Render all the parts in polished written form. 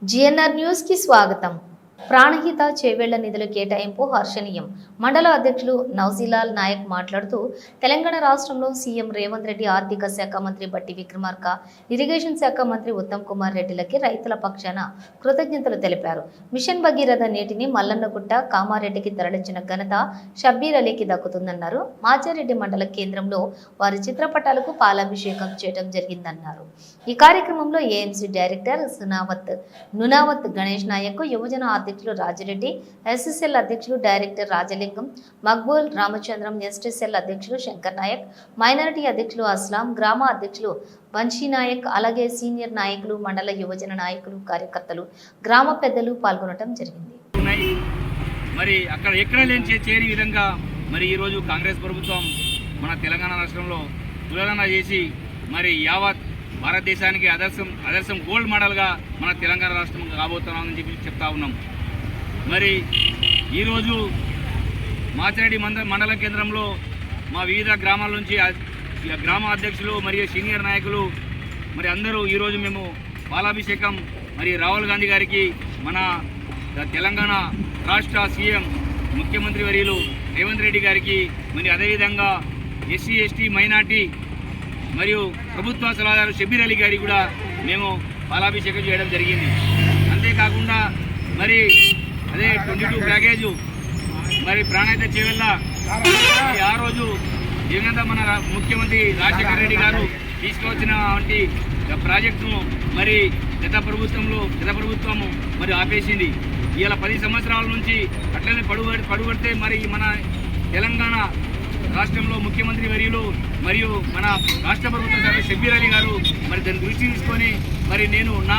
GNR news కి స్వాగతం. ప్రాణహిత చేవేళ్ల నిధుల కేటాయింపు హర్షణీయం. మండల అధ్యక్షులు నౌజీలాల్ నాయక్ మాట్లాడుతూ తెలంగాణ రాష్ట్రంలో సీఎం రేవంత్ రెడ్డి, ఆర్థిక శాఖ మంత్రి బట్టి విక్రమార్క, ఇరిగేషన్ శాఖ మంత్రి ఉత్తమ్ కుమార్ రెడ్డిలకి రైతుల పక్షాన కృతజ్ఞతలు తెలిపారు. మిషన్ భగీరథ నీటిని మల్లన్నగుట్ట, కామారెడ్డికి తరలించిన ఘనత షబ్బీర్ అలీకి దక్కుతుందన్నారు. మాచారెడ్డి మండల కేంద్రంలో వారి చిత్రపటాలకు పాలాభిషేకం చేయడం జరిగిందన్నారు. ఈ కార్యక్రమంలో ఏఎంసీ డైరెక్టర్ నునావత్ గణేష్ నాయక్, యువజన అధ్యక్షులు రాజిరెడ్డి, ఎస్ఎస్ఎల్ అధ్యక్షులు డైరెక్టర్ రాజలింగం, మక్బూల్ రామచంద్రం, ఎస్టీసెల్ అధ్యక్షులు శంకర్ నాయక్, మైనారిటీ అధ్యక్షులు అస్లాం, గ్రామ అధ్యక్షులు వంశీ నాయక్, అలాగే సీనియర్ నాయకులు, మండల యువజన నాయకులు, కార్యకర్తలు, గ్రామ పెద్దలు పాల్గొనడం జరిగింది. మరి అక్కడ ఎక్కడ చేరి విధంగా మరి ఈరోజు కాంగ్రెస్ ప్రభుత్వం మన తెలంగాణ రాష్ట్రంలో తులన చేసి మరి యావత్ భారతదేశానికి ఆదర్శం గోల్డ్ మోడల్గా మన తెలంగాణ రాష్ట్రం కాబోతున్నామని చెప్పి చెప్తా ఉన్నాం. మరి ఈరోజు మాచారెడ్డి మండల కేంద్రంలో మా వివిధ గ్రామాల నుంచి గ్రామ అధ్యక్షులు మరియు సీనియర్ నాయకులు మరి అందరూ ఈరోజు మేము పాలాభిషేకం మరి రాహుల్ గాంధీ గారికి, మన తెలంగాణ రాష్ట్ర సీఎం ముఖ్యమంత్రి వర్యులు రేవంత్ రెడ్డి గారికి, మరి అదేవిధంగా ఎస్సీ ఎస్టీ మైనార్టీ మరియు ప్రభుత్వ సలహాదారు షబ్బీర్ అలీ గారికి కూడా మేము పాలాభిషేకం చేయడం జరిగింది. అంతేకాకుండా మరి అదే 22 ప్యాకేజు మరి ప్రాణహిత చేవేళ్ల ఆ రోజు ఏమైనా మన ముఖ్యమంత్రి రాజశేఖర రెడ్డి గారు తీసుకువచ్చిన వంటి ప్రాజెక్టును మరి గత ప్రభుత్వము మరి ఆపేసింది. ఇలా 10 సంవత్సరాల నుంచి అట్లనే పడుబడితే మరి మన తెలంగాణ రాష్ట్రంలో ముఖ్యమంత్రి వర్యులు మరియు మన రాష్ట్ర ప్రభుత్వ సభ్యులు షబ్బీర్ అలీ గారు మరి దాన్ని దృష్టి తీసుకొని మరి నేను నా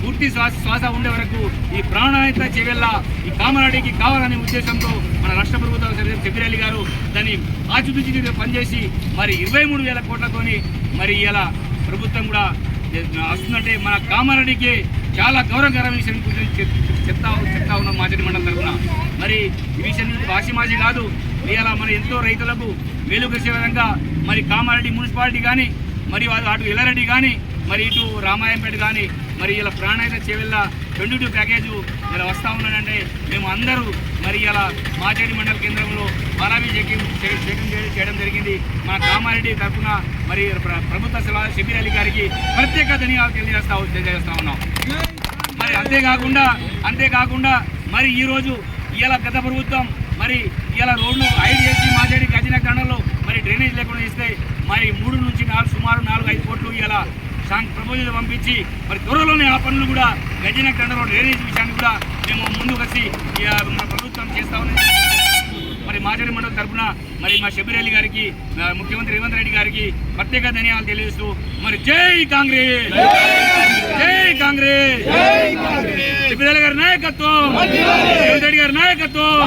పూర్తి శ్వాస ఉండే వరకు ఈ ప్రాణహిత చేవేళ్ల ఈ కామారెడ్డికి కావాలనే ఉద్దేశంతో మన రాష్ట్ర ప్రభుత్వ షబ్బీర్ అలీ గారు దాన్ని ఆచితూచి పనిచేసి మరి 23,000 కోట్లతోని మరి ఇలా ప్రభుత్వం కూడా వస్తుందంటే మన కామారెడ్డికి చాలా గౌరవకరమైన విషయం గురించి చెప్తా ఉన్నాం మాచారెడ్డి మండలం తరఫున. మరి ఈ విషయం వాసిమాసి కాదు, ఇలా మన ఎంతో రైతులకు మేలు కలిసే విధంగా మరి కామారెడ్డి మున్సిపాలిటీ కానీ, మరి అటు ఎల్లారెడ్డి కానీ, మరి ఇటు రామాయంపేట కానీ మరి ఇలా ప్రాణహిత చేవేళ్ల 22 ప్యాకేజు ఇలా వస్తూ ఉన్నాడంటే మేము అందరూ మరి ఇలా మాచారెడ్డి మండల కేంద్రంలో పాలాభిషేకం చేయడం జరిగింది. మన కామారెడ్డి తరఫున మరి ప్రభుత్వ సలహా షబ్బీర్ అలీ గారికి ప్రత్యేక ధన్యవాదాలు తెలియజేస్తా ఉన్నాం. మరి అంతేకాకుండా మరి ఈరోజు ఇలా గత ప్రభుత్వం మరి ఇలా రోడ్లు హైడ్ చేసి మాచారెడ్డి గజన దండలో మరి డ్రైనేజ్ లేకుండా ఇస్తే మరి 3 నుంచి 4 సుమారు 4-5 కోట్లు ఇలా ప్రపోజల్ పంపించి మరి త్వరలోనే ఆ పనులు కూడా గజన దండలో డ్రైనేజ్ విషయాన్ని కూడా మేము ముందుకు వచ్చి మన ప్రభుత్వం చేస్తా ఉన్నాం. మరి మాచారెడ్డి మండలం తరఫున మరి మా షబ్బీర్ అలీ గారికి, ముఖ్యమంత్రి రేవంత్ రెడ్డి గారికి ప్రత్యేక ధన్యవాదాలు తెలియజేస్తూ మరి జై కాంగ్రెస్, జై కాంగ్రెస్, షబ్బీర్ అలీ గారి నాయకత్వం, రేవంత్ రెడ్డి గారి నాయకత్వం.